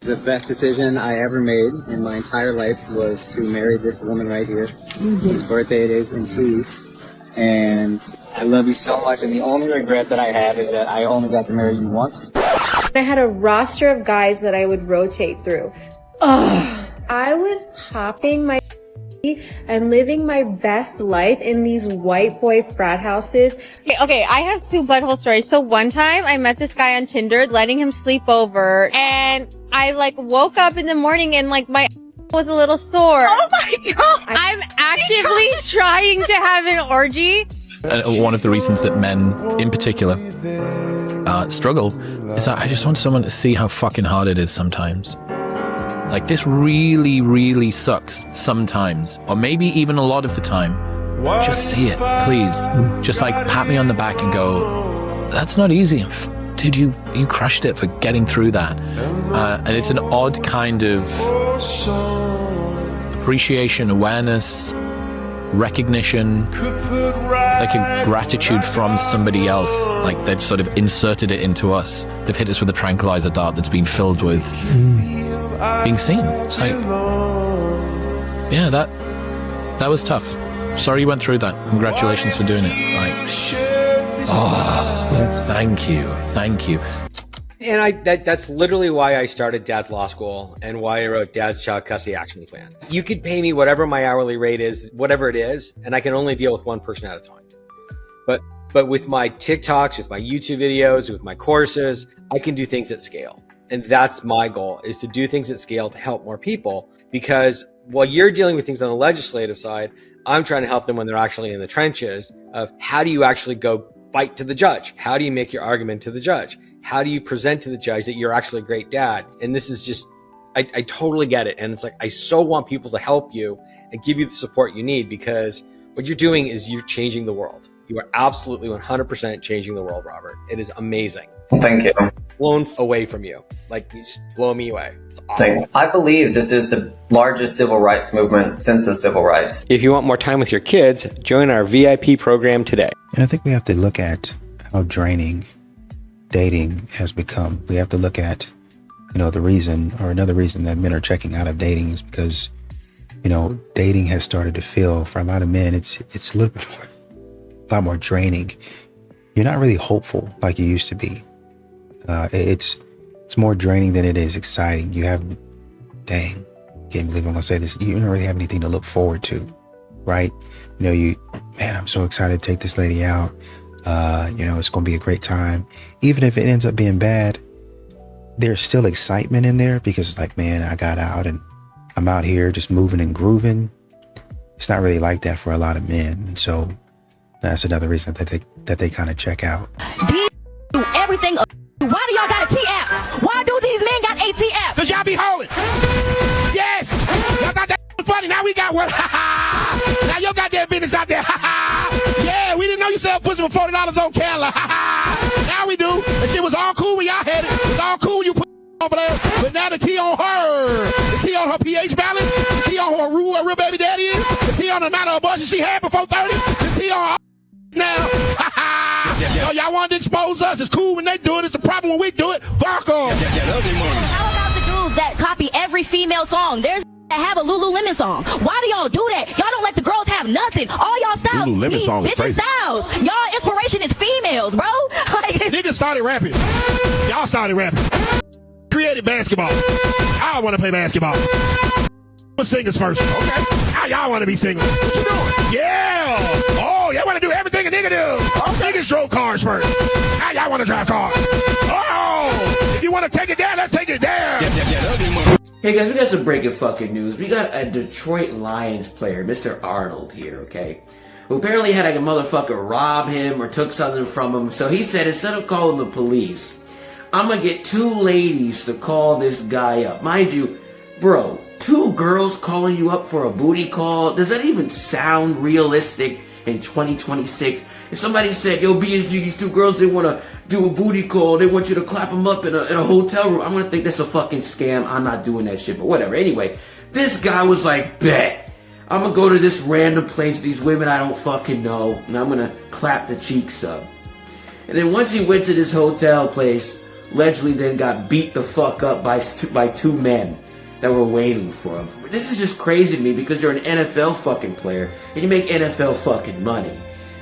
The best decision I ever made in my entire life was to marry this woman right here. Whose birthday it is in 2 weeks. And I love you so much, and the only regret that I have is that I only got to marry you once. I had a roster of guys that I would rotate through. Ugh. I was popping my and living my best life in these white boy frat houses. Okay, I have two butthole stories. So one time I met this guy on Tinder, letting him sleep over, and I woke up in the morning and my was a little sore. Oh my God. I'm actively trying to have an orgy. One of the reasons that men in particular struggle is that I just want someone to see how fucking hard it is sometimes. This really, really sucks sometimes, or maybe even a lot of the time. Just see it, please. Just pat me on the back and go, that's not easy. Dude, you crushed it for getting through that. And it's an odd kind of appreciation, awareness, recognition, a gratitude from somebody else. They've sort of inserted it into us. They've hit us with a tranquilizer dart that's been filled with being seen. It's yeah, that was tough. Sorry you went through that. Congratulations for doing it. Thank you. And that's literally why I started Dad's Law School and why I wrote Dad's Child Custody Action Plan. You could pay me whatever my hourly rate is, whatever it is, and I can only deal with one person at a time. But with my TikToks, with my YouTube videos, with my courses, I can do things at scale. And that's my goal, is to do things at scale to help more people. Because while you're dealing with things on the legislative side, I'm trying to help them when they're actually in the trenches of how do you actually go fight to the judge? How do you make your argument to the judge? How do you present to the judge that you're actually a great dad? And this is just, I totally get it. And it's I so want people to help you and give you the support you need, because what you're doing is you're changing the world. You are absolutely 100% changing the world, Robert. It is amazing. Thank you. Blown away from you. You just blow me away. It's awesome. Thanks. I believe this is the largest civil rights movement since the civil rights. If you want more time with your kids, join our VIP program today. And I think we have to look at how draining dating has become. We have to look at, the reason, or another reason that men are checking out of dating is because, dating has started to feel, for a lot of men, it's a little bit more, a lot more draining. You're not really hopeful like you used to be. It's more draining than it is exciting. You have, can't believe I'm gonna say this. You don't really have anything to look forward to, right? Man, I'm so excited to take this lady out. It's gonna be a great time. Even if it ends up being bad, there's still excitement in there because it's man, I got out and I'm out here just moving and grooving. It's not really like that for a lot of men. And so that's another reason that they kind of check out. Do everything. Why do y'all got a T-app? Why do these men got a T-app? Cause y'all be holding. Yes. Y'all thought that funny. Now we got one. Now your goddamn business out there. Yeah, we didn't know you sell pussy for $40 on Cala. Now we do. That shit was all cool when y'all had it. It was all cool when you put over there. But now the T on her. The T on her pH balance. The T on her real baby daddy is. The T on the amount of abortion she had before 30. The T on her now. Oh, y'all wanted to expose us. It's cool when they do it. It's the problem when we do it. Fuck them. How about the dudes that copy every female song? There's that have a Lululemon song. Why do y'all do that? Y'all don't let the girls have nothing. All y'all styles Lululemon song is crazy. Styles. Y'all inspiration is females, bro. Niggas started rapping. Y'all started rapping. Created basketball. I want to play basketball. Singers first. Okay. Now y'all want to be singers. What you doing? Yeah. Oh, y'all want to do everything a nigga do. Okay. Niggas drove cars first. Now y'all want to drive cars. Oh, if you want to take it down, let's take it down. Hey guys, we got some breaking fucking news. We got a Detroit Lions player, Mr. Arnold here, okay? Who apparently had a motherfucker rob him or took something from him. So he said, instead of calling the police, I'm gonna get two ladies to call this guy up. Mind you, bro, two girls calling you up for a booty call? Does that even sound realistic in 2026? If somebody said, yo, BSG, these two girls, they want to do a booty call, they want you to clap them up in a hotel room, I'm going to think that's a fucking scam. I'm not doing that shit, but whatever. Anyway, this guy was like, bet. I'm going to go to this random place, these women I don't fucking know, and I'm going to clap the cheeks up. And then once he went to this hotel place, allegedly then got beat the fuck up by two men that were waiting for him. This is just crazy to me because you're an NFL fucking player and you make NFL fucking money.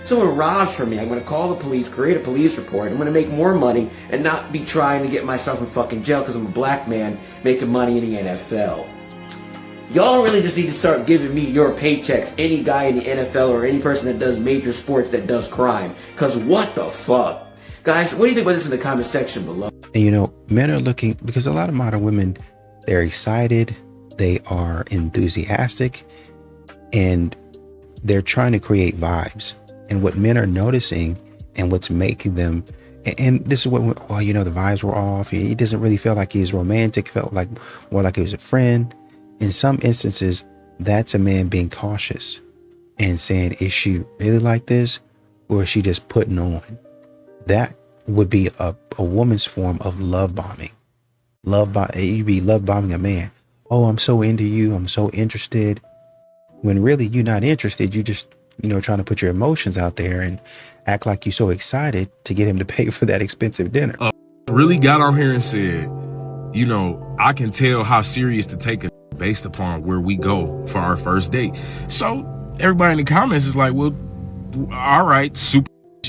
Someone robs from me, I'm gonna call the police, create a police report, I'm gonna make more money and not be trying to get myself in fucking jail because I'm a black man making money in the NFL. Y'all really just need to start giving me your paychecks, any guy in the NFL or any person that does major sports that does crime. Cause what the fuck? Guys, what do you think about this in the comment section below? And you know, men are looking, because a lot of modern women, they're excited, they are enthusiastic, and they're trying to create vibes. And what men are noticing and what's making them, and this is what, well, you know, the vibes were off. He doesn't really feel like he's romantic, felt like more like he was a friend. In some instances, that's a man being cautious and saying, is she really like this? Or is she just putting on? That would be a woman's form of love bombing. You'd be love bombing a man. Oh, I'm so into you. I'm so interested. When really you're not interested. You just, you know, trying to put your emotions out there and act like you're so excited to get him to pay for that expensive dinner. Really got on here and said, you know, I can tell how serious to take it based upon where we go for our first date. So everybody in the comments is like, well, all right, super.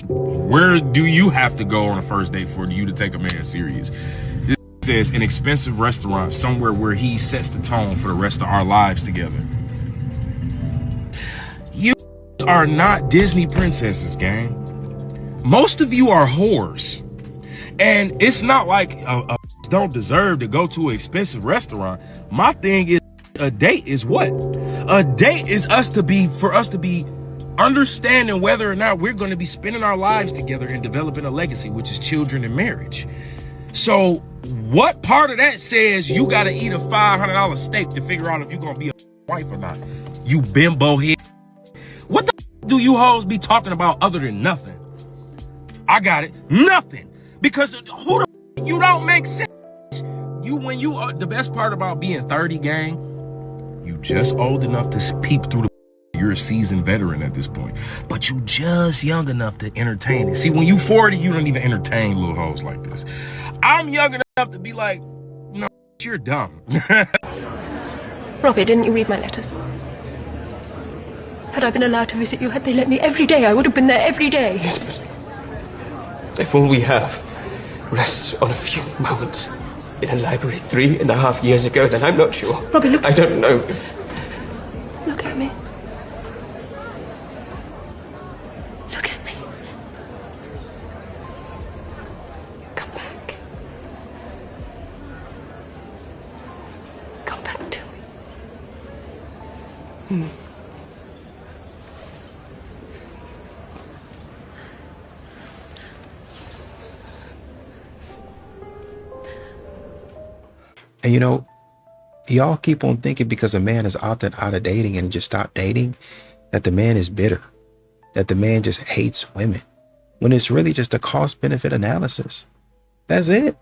Where do you have to go on a first date for you to take a man serious? This says an expensive restaurant somewhere where he sets the tone for the rest of our lives together. You are not Disney princesses, gang. Most of you are whores. And it's not like don't deserve to go to an expensive restaurant. My thing is, a date is what? A date is for us to be understanding whether or not we're going to be spending our lives together and developing a legacy, which is children and marriage. So what part of that says you got to eat a $500 steak to figure out if you're going to be a wife or not? You bimbo head. What the do you hoes be talking about other than nothing? I got it. Nothing. Because who the you don't make sense. When you are the best part about being 30, gang, you just old enough to peep through the you're a seasoned veteran at this point, but you just young enough to entertain it. See, when you 40, you don't even entertain little hoes like this. I'm young enough to be like, no, you're dumb. Robbie, didn't you read my letters? Had I been allowed to visit you, had they let me every day, I would have been there every day. Yes, but if all we have rests on a few moments in a library 3.5 years ago, then I'm not sure. Robbie, look. I don't know if... Look at me. Look at me. Come back. Come back to me. And you know, y'all keep on thinking because a man is opted out of dating and just stopped dating, that the man is bitter, that the man just hates women, when it's really just a cost-benefit analysis. That's it.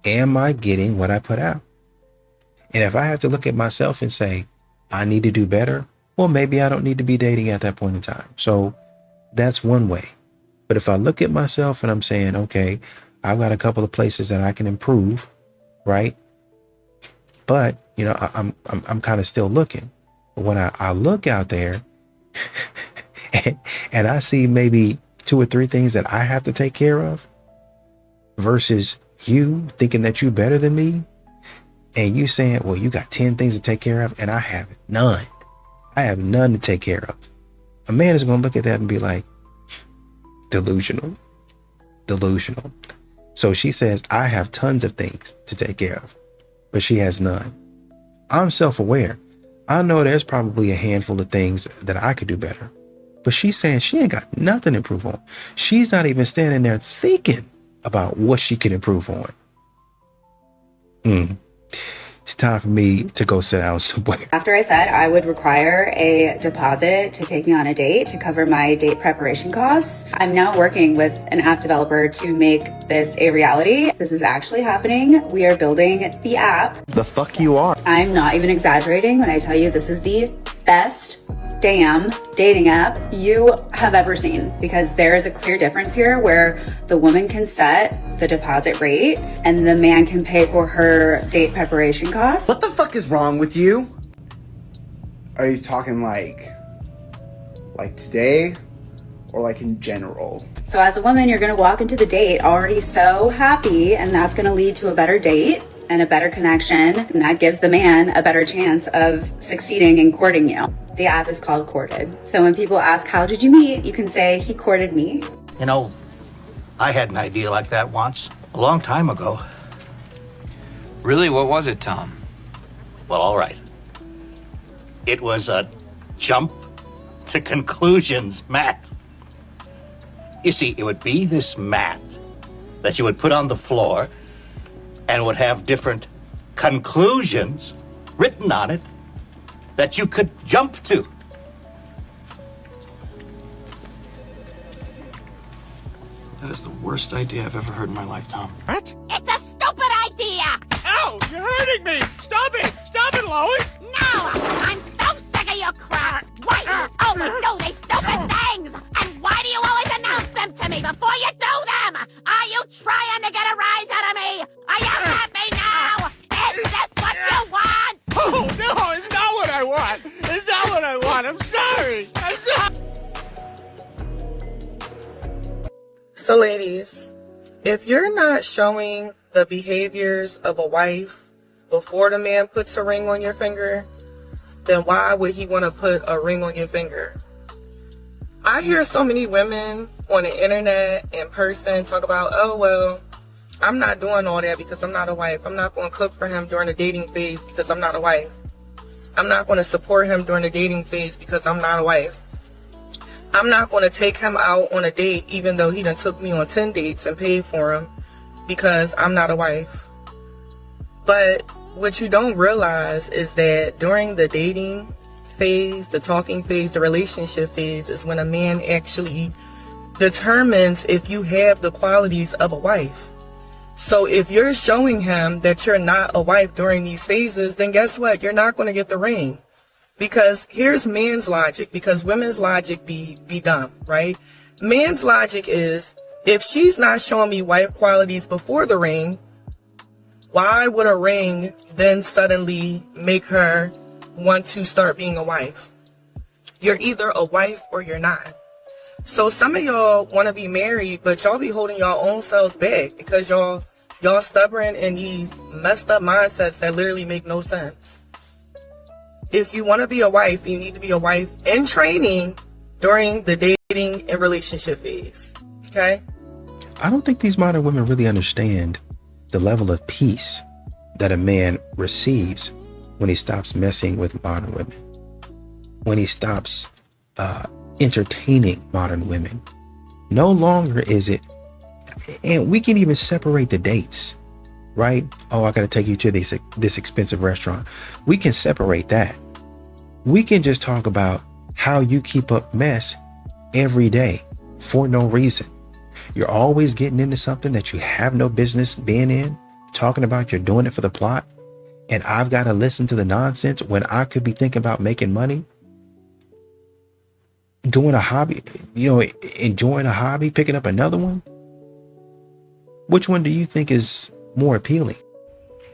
Am I getting what I put out? And if I have to look at myself and say, I need to do better, well, maybe I don't need to be dating at that point in time. So that's one way. But if I look at myself and I'm saying, okay, I've got a couple of places that I can improve, right? But, you know, I'm kind of still looking. But when I look out there and I see maybe 2 or 3 things that I have to take care of versus you thinking that you're better than me and you saying, well, you got 10 things to take care of and I have none. I have none to take care of. A man is going to look at that and be like, delusional. So she says, I have tons of things to take care of, but she has none. I'm self-aware. I know there's probably a handful of things that I could do better, but she's saying she ain't got nothing to improve on. She's not even standing there thinking about what she can improve on. It's time for me to go sit down somewhere. After I said I would require a deposit to take me on a date to cover my date preparation costs, I'm now working with an app developer to make this a reality. This is actually happening. We are building the app. The fuck you are. I'm not even exaggerating when I tell you this is the best damn dating app you have ever seen, because there is a clear difference here where the woman can set the deposit rate and the man can pay for her date preparation costs. What the fuck is wrong with you? Are you talking like today or like in general? So as a woman, you're gonna walk into the date already so happy, and that's gonna lead to a better date and a better connection, and that gives the man a better chance of succeeding in courting you. The app is called Courted. So when people ask, how did you meet? You can say, he courted me. You know, I had an idea like that once, a long time ago. Really? What was it, Tom? Well, all right. It was a jump to conclusions mat. You see, it would be this mat that you would put on the floor and would have different conclusions written on it that you could jump to. That is the worst idea I've ever heard in my life, Tom. What? It's a stupid idea! Ow! You're hurting me! Stop it! Stop it, Lois! No! I'm so sick of your crap! Why do you always do these stupid things? And why do you always announce them to me before you do them? Are you trying to get a rise out of me? Are you happy now? Is this what you want? Oh, no, it's not what I want! It's not what I want! I'm sorry! I'm sorry! So ladies, if you're not showing the behaviors of a wife before the man puts a ring on your finger, then why would he want to put a ring on your finger? I hear so many women on the internet, in person, talk about, oh, well, I'm not doing all that because I'm not a wife. I'm not going to cook for him during the dating phase because I'm not a wife. I'm not going to support him during the dating phase because I'm not a wife. I'm not going to take him out on a date even though he done took me on 10 dates and paid for him because I'm not a wife. But what you don't realize is that during the dating phase, the talking phase, the relationship phase is when a man actually determines if you have the qualities of a wife. So if you're showing him that you're not a wife during these phases, then guess what? You're not going to get the ring. Because here's man's logic, because women's logic be dumb, right? Man's logic is, if she's not showing me wife qualities before the ring, why would a ring then suddenly make her want to start being a wife? You're either a wife or you're not. So some of y'all want to be married, but y'all be holding y'all own selves back because y'all stubborn in these messed up mindsets that literally make no sense. If you want to be a wife, you need to be a wife in training during the dating and relationship phase. Okay? I don't think these modern women really understand the level of peace that a man receives when he stops messing with modern women, when he stops entertaining modern women. No longer is it, and we can even separate the dates, right? Oh, I got to take you to this expensive restaurant. We can separate that. We can just talk about how you keep up mess every day for no reason. You're always getting into something that you have no business being in, talking about you're doing it for the plot, and I've got to listen to the nonsense when I could be thinking about making money, doing a hobby, enjoying a hobby, picking up another one. Which one do you think is more appealing?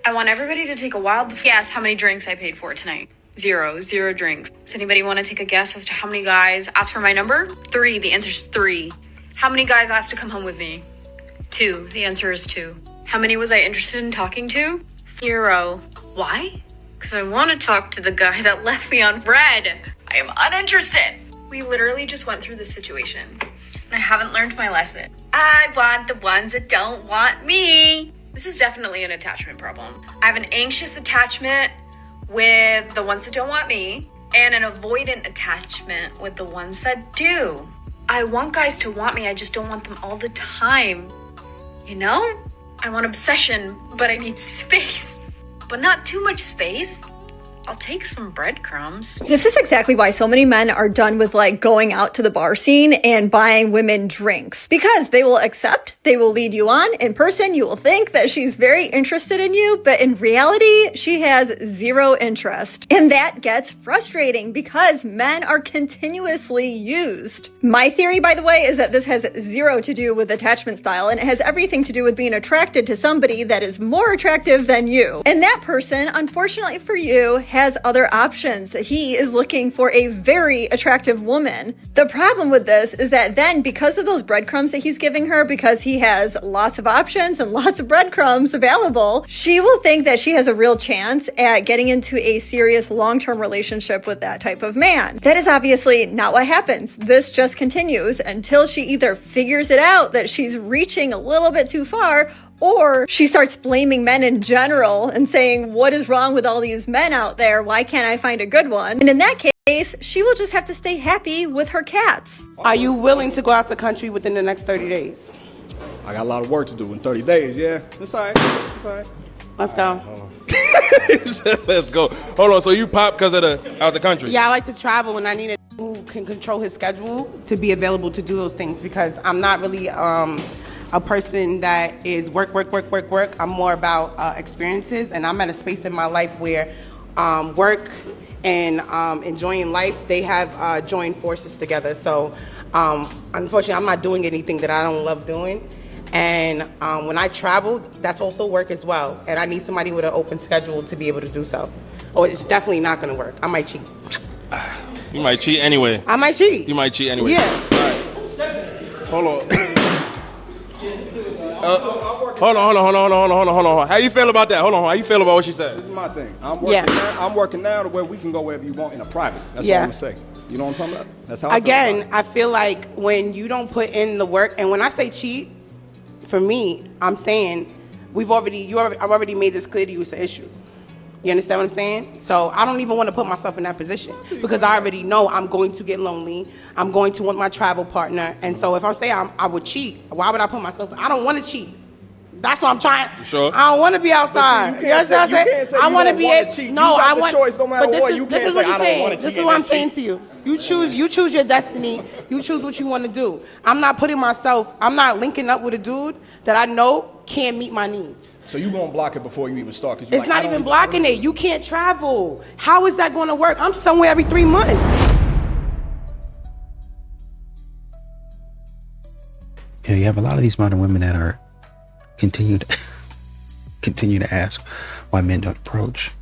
I want everybody to take a wild guess how many drinks I paid for tonight. Zero drinks. Does anybody want to take a guess as to how many guys asked for my number? 3. The answer is 3. How many guys asked to come home with me? 2. The answer is 2. How many was I interested in talking to? 0. Why? Because I want to talk to the guy that left me on red. I am uninterested. We literally just went through this situation, and I haven't learned my lesson. I want the ones that don't want me. This is definitely an attachment problem. I have an anxious attachment with the ones that don't want me, and an avoidant attachment with the ones that do. I want guys to want me, I just don't want them all the time. You know? I want obsession, but I need space. But not too much space. I'll take some breadcrumbs. This is exactly why so many men are done with like going out to the bar scene and buying women drinks, because they will accept, they will lead you on. In person, you will think that she's very interested in you, but in reality, she has zero interest. And that gets frustrating because men are continuously used. My theory, by the way, is that this has zero to do with attachment style, and it has everything to do with being attracted to somebody that is more attractive than you. And that person, unfortunately for you, has other options. He is looking for a very attractive woman. The problem with this is that then, because of those breadcrumbs that he's giving her, because he has lots of options and lots of breadcrumbs available, she will think that she has a real chance at getting into a serious long-term relationship with that type of man. That is obviously not what happens. This just continues until she either figures it out that she's reaching a little bit too far, or she starts blaming men in general and saying, what is wrong with all these men out there? Why can't I find a good one? And in that case, she will just have to stay happy with her cats. Are you willing to go out the country within the next 30 days? I got a lot of work to do in 30 days, yeah. It's all right. It's all right. Let's go. Let's go. Hold on. So you pop because of out the country? Yeah, I like to travel, and I need a who can control his schedule to be available to do those things, because I'm not really a person that is work. I'm more about experiences, and I'm at a space in my life where work and enjoying life, they have joined forces together. So unfortunately, I'm not doing anything that I don't love doing. And when I travel, that's also work as well. And I need somebody with an open schedule to be able to do so. Or it's definitely not going to work. I might cheat. You might cheat anyway. I might cheat. You might cheat anyway. Yeah. All right. Hold on. Hold on. How you feel about that? Hold on. How you feel about what she said? This is my thing. I'm working now to where we can go wherever you want in a private. That's all I'm gonna say. You know what I'm talking about? That's how I feel about it. I feel like when you don't put in the work, and when I say cheat, for me, I'm saying I've already made this clear to you, it's an issue. You understand what I'm saying? So I don't even want to put myself in that position, because I already know I'm going to get lonely. I'm going to want my travel partner. And so if I say I would cheat, why would I put myself? I don't want to cheat. That's what I'm trying. Sure. I don't want to be outside. You understand what I'm saying? I want to be able. No, I want. Choice, no matter but what. You this can't is what say you're I don't want saying. to This cheat. is what I'm saying to you. You choose your destiny. You choose what you want to do. I'm not linking up with a dude that I know can't meet my needs. So you gonna block it before you even start? Cause It's not even blocking it. You can't travel. How is that going to work? I'm somewhere every 3 months. You know, you have a lot of these modern women that are continue to ask why men don't approach,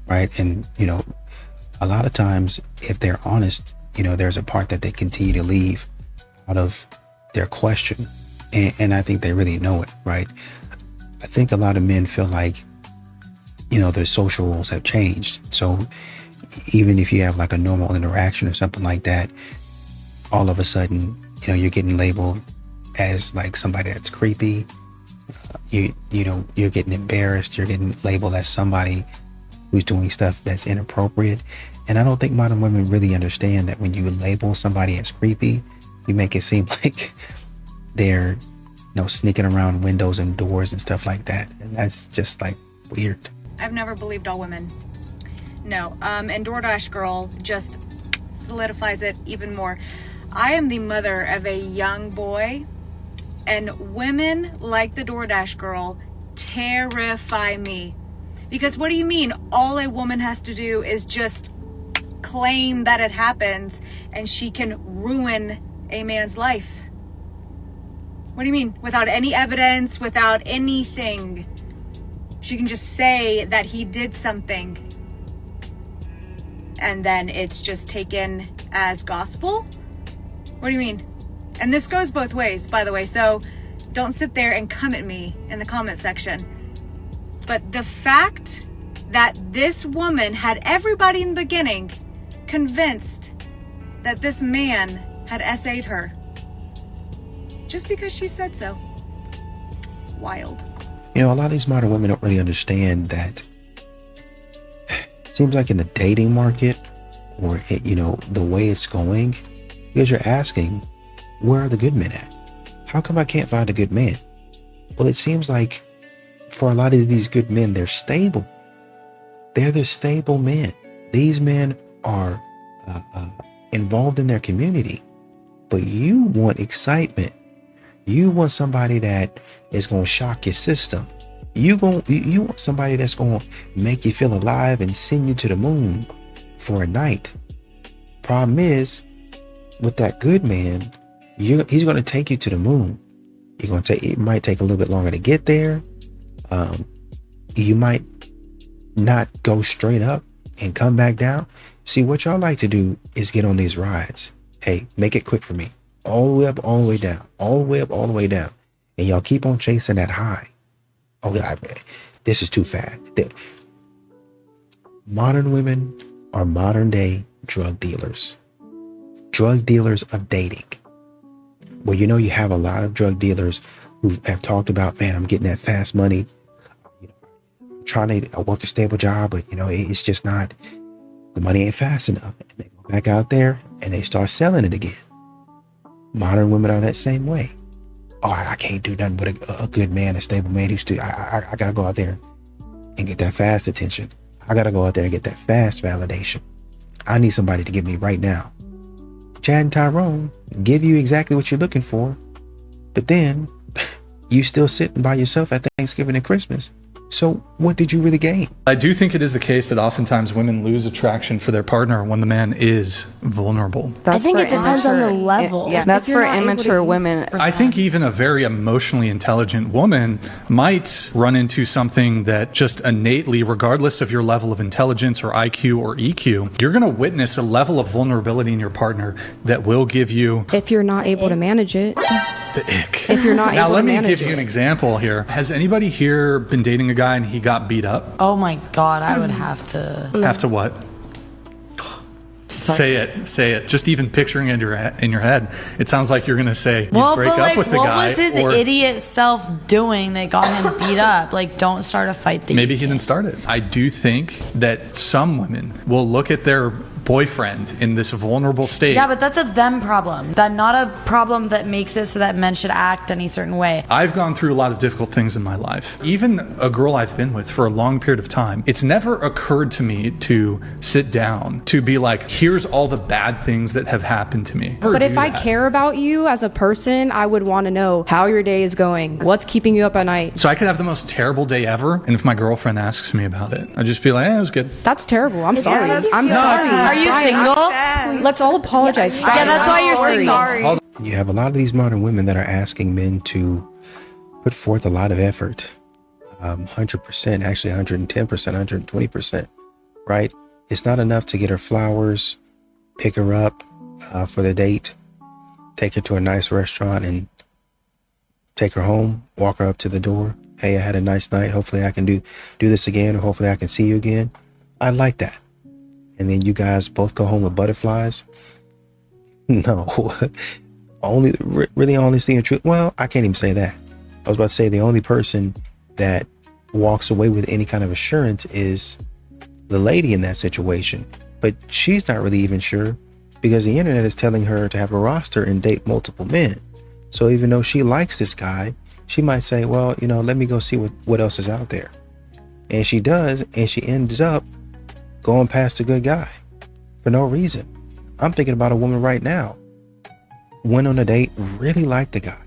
right? And you know, a lot of times, if they're honest, you know, there's a part that they continue to leave out of their question, and I think they really know it, right? I think a lot of men feel like, you know, their social roles have changed. So even if you have like a normal interaction or something like that, all of a sudden, you know, you're getting labeled as like somebody that's creepy. You know, you're getting embarrassed. You're getting labeled as somebody who's doing stuff that's inappropriate. And I don't think modern women really understand that when you label somebody as creepy, you make it seem like they're, you know, sneaking around windows and doors and stuff like that. And that's just like weird. I've never believed all women. No. And DoorDash Girl just solidifies it even more. I am the mother of a young boy, and women like the DoorDash Girl terrify me. Because what do you mean all a woman has to do is just claim that it happens and she can ruin a man's life? What do you mean? Without any evidence, without anything. She can just say that he did something, and then it's just taken as gospel? What do you mean? And this goes both ways, by the way, so don't sit there and come at me in the comment section. But the fact that this woman had everybody in the beginning convinced that this man had SA'd her just because she said so. Wild. You know, a lot of these modern women don't really understand that it seems like in the dating market, or, you know, the way it's going, because you're asking, where are the good men at? How come I can't find a good man? Well, it seems like for a lot of these good men, they're stable. They're the stable men. These men are involved in their community, but you want excitement. You want somebody that is going to shock your system. You want somebody that's going to make you feel alive and send you to the moon for a night. Problem is, with that good man, he's going to take you to the moon. It might take a little bit longer to get there. You might not go straight up and come back down. See, what y'all like to do is get on these rides. Hey, make it quick for me. All the way up, all the way down. All the way up, all the way down. And y'all keep on chasing that high. Oh, yeah, this is too fast. Modern women are modern day drug dealers. Drug dealers of dating. Well, you know, you have a lot of drug dealers who have talked about, man, I'm getting that fast money. I'm trying to work a stable job, but, you know, it's just not, the money ain't fast enough. And they go back out there and they start selling it again. Modern women are that same way. Oh, I can't do nothing with a good man, a stable man. I got to go out there and get that fast attention. I got to go out there and get that fast validation. I need somebody to give me right now. Chad and Tyrone give you exactly what you're looking for, but then you still sitting by yourself at Thanksgiving and Christmas. So what did you really gain? I do think it is the case that oftentimes women lose attraction for their partner when the man is vulnerable. I think it depends on the level. Yeah, that's for immature women. I think even a very emotionally intelligent woman might run into something that just innately, regardless of your level of intelligence or IQ or EQ, you're going to witness a level of vulnerability in your partner that will give you... If you're not able to manage it. The ick. If you're not now, able let to me manage give you an example here. Has anybody here been dating a guy and he got beat up? Oh my God, I would have to. Have to what? Say it. Just even picturing it in your head, it sounds like you're going to say you break up with the guy. What was his idiot self doing that got him beat up? Like, don't start a fight. That maybe he didn't start it. I do think that some women will look at their boyfriend in this vulnerable state. Yeah, but that's a them problem. That not a problem that makes it so that men should act any certain way. I've gone through a lot of difficult things in my life. Even a girl I've been with for a long period of time, it's never occurred to me to sit down, to be like, here's all the bad things that have happened to me. But if I care about you as a person, I would want to know how your day is going. What's keeping you up at night? So I could have the most terrible day ever, and if my girlfriend asks me about it, I'd just be like, it was good. That's terrible. I'm sorry. I'm sorry. Are you single? Let's all apologize. Yeah, that's why you're single. You have a lot of these modern women that are asking men to put forth a lot of effort. 100%, actually 110%, 120%, right? It's not enough to get her flowers, pick her up for the date, take her to a nice restaurant and take her home, walk her up to the door. Hey, I had a nice night. Hopefully I can do this again, or hopefully I can see you again. I like that. And then you guys both go home with butterflies? No. Really honesty and truth. Well, I can't even say that. I was about to say the only person that walks away with any kind of assurance is the lady in that situation. But she's not really even sure, because the internet is telling her to have a roster and date multiple men. So even though she likes this guy, she might say, well, let me go see what else is out there. And she does, and she ends up going past a good guy for no reason. I'm thinking about a woman right now. Went on a date, really liked the guy.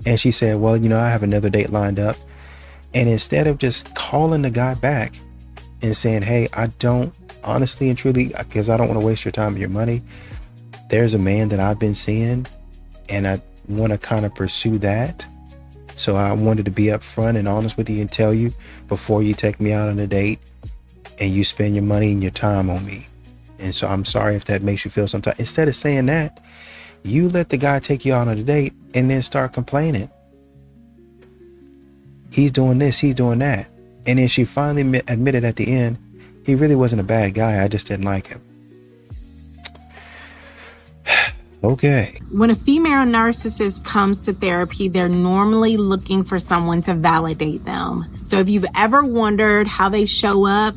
And she said, well, I have another date lined up. And instead of just calling the guy back and saying, hey, I don't, honestly and truly, because I don't want to waste your time and your money, there's a man that I've been seeing and I want to kind of pursue that. So I wanted to be upfront and honest with you and tell you before you take me out on a date and you spend your money and your time on me. And so I'm sorry if that makes you feel some type. Instead of saying that, you let the guy take you out on a date and then start complaining. He's doing this, he's doing that. And then she finally admitted at the end, he really wasn't a bad guy, I just didn't like him. Okay. When a female narcissist comes to therapy, they're normally looking for someone to validate them. So if you've ever wondered how they show up,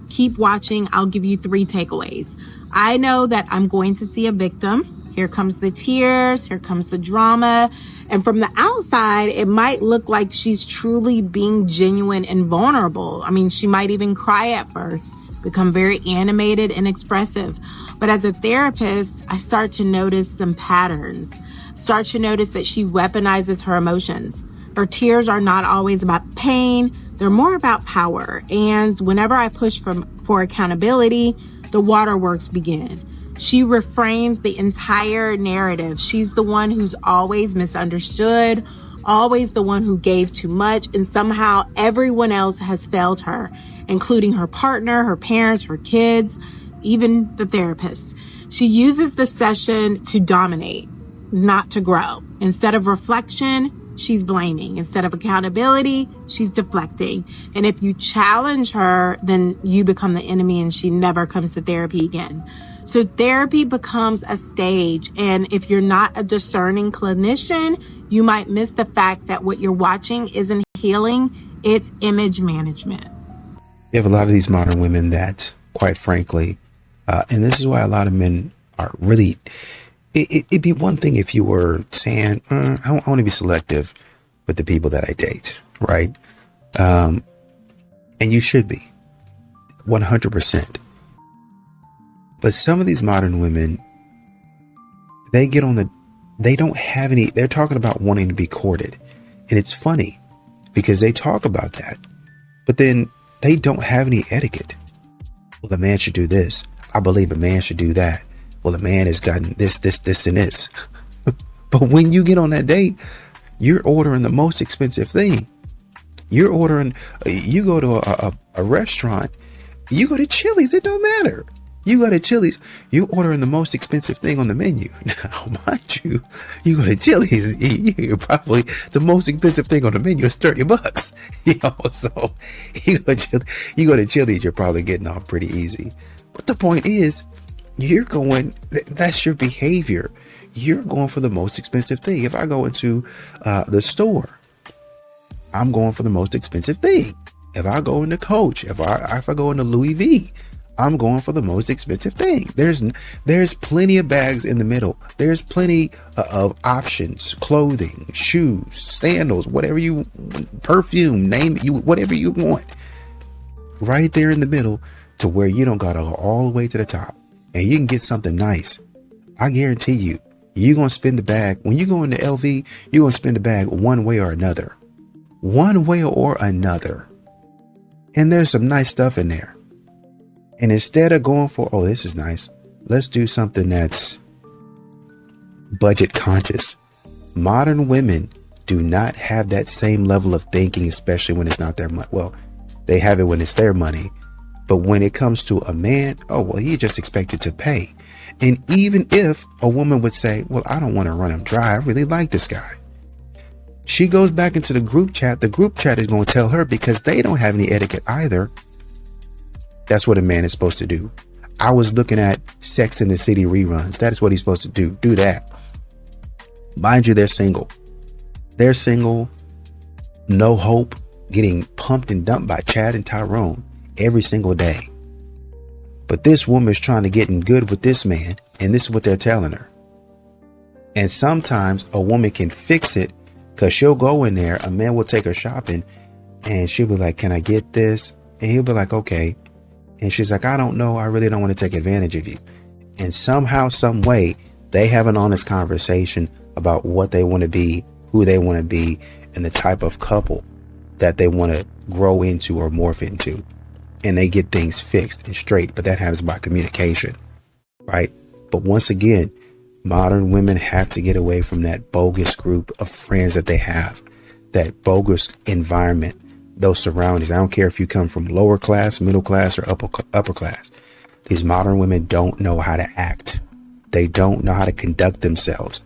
keep watching. I'll give you 3 takeaways. I know that I'm going to see a victim. Here comes the tears. Here comes the drama. And from the outside, it might look like she's truly being genuine and vulnerable. I mean, she might even cry at first. become very animated and expressive. But as a therapist, I start to notice some patterns, start to notice that she weaponizes her emotions. Her tears are not always about pain. They're more about power. And whenever I push for accountability, the waterworks begin. She reframes the entire narrative. She's the one who's always misunderstood, always the one who gave too much, and somehow everyone else has failed her, including her partner, her parents, her kids, even the therapist. She uses the session to dominate, not to grow. Instead of reflection, she's blaming. Instead of accountability, she's deflecting. And if you challenge her, then you become the enemy and she never comes to therapy again. So therapy becomes a stage. And if you're not a discerning clinician, you might miss the fact that what you're watching isn't healing, it's image management. You have a lot of these modern women that, quite frankly, and this is why a lot of men are really, it'd be one thing if you were saying, I want to be selective with the people that I date, right? And you should be 100%. But some of these modern women, they don't have any, they're talking about wanting to be courted. And it's funny because they talk about that, but then they don't have any etiquette. Well, a man should do this. I believe a man should do that. Well, a man has gotten this, and this. But when you get on that date, you're ordering the most expensive thing. You're ordering, you go to a restaurant, you go to Chili's, it don't matter. You go to Chili's, you ordering the most expensive thing on the menu. Now, mind you, you go to Chili's, you're probably the most expensive thing on the menu is $30. So you go to Chili's, you're probably getting off pretty easy. But the point is, that's your behavior. You're going for the most expensive thing. If I go into the store, I'm going for the most expensive thing. If I go into Coach, if I go into Louis V, I'm going for the most expensive thing. There's plenty of bags in the middle. There's plenty of options, clothing, shoes, sandals, whatever you, perfume, name you, whatever you want. Right there in the middle to where you don't gotta go all the way to the top. And you can get something nice. I guarantee you, you're going to spend the bag. When you go into LV, you're going to spend the bag one way or another. One way or another. And there's some nice stuff in there. And instead of going for, oh, this is nice, let's do something that's budget conscious. Modern women do not have that same level of thinking, especially when it's not their money. Well, they have it when it's their money. But when it comes to a man, oh, well, he just expected to pay. And even if a woman would say, well, I don't want to run him dry, I really like this guy. She goes back into the group chat. The group chat is going to tell her, because they don't have any etiquette either. That's what a man is supposed to do. I was looking at Sex and the City reruns. That is what he's supposed to do. Do that. Mind you, they're single. They're single. No hope. Getting pumped and dumped by Chad and Tyrone every single day. But this woman is trying to get in good with this man, and this is what they're telling her. And sometimes a woman can fix it, because she'll go in there, a man will take her shopping, and she'll be like, can I get this? And he'll be like, okay. And she's like, I don't know. I really don't want to take advantage of you. And somehow, some way, they have an honest conversation about what they want to be, who they want to be, and the type of couple that they want to grow into or morph into. And they get things fixed and straight. But that happens by communication, right? But once again, modern women have to get away from that bogus group of friends that they have, that bogus environment, those surroundings. I don't care if you come from lower class, middle class, or upper class. These modern women don't know how to act. They don't know how to conduct themselves.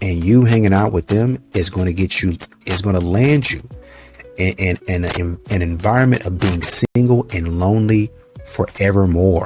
And you hanging out with them is going to get you, is going to land you in an environment of being single and lonely forevermore.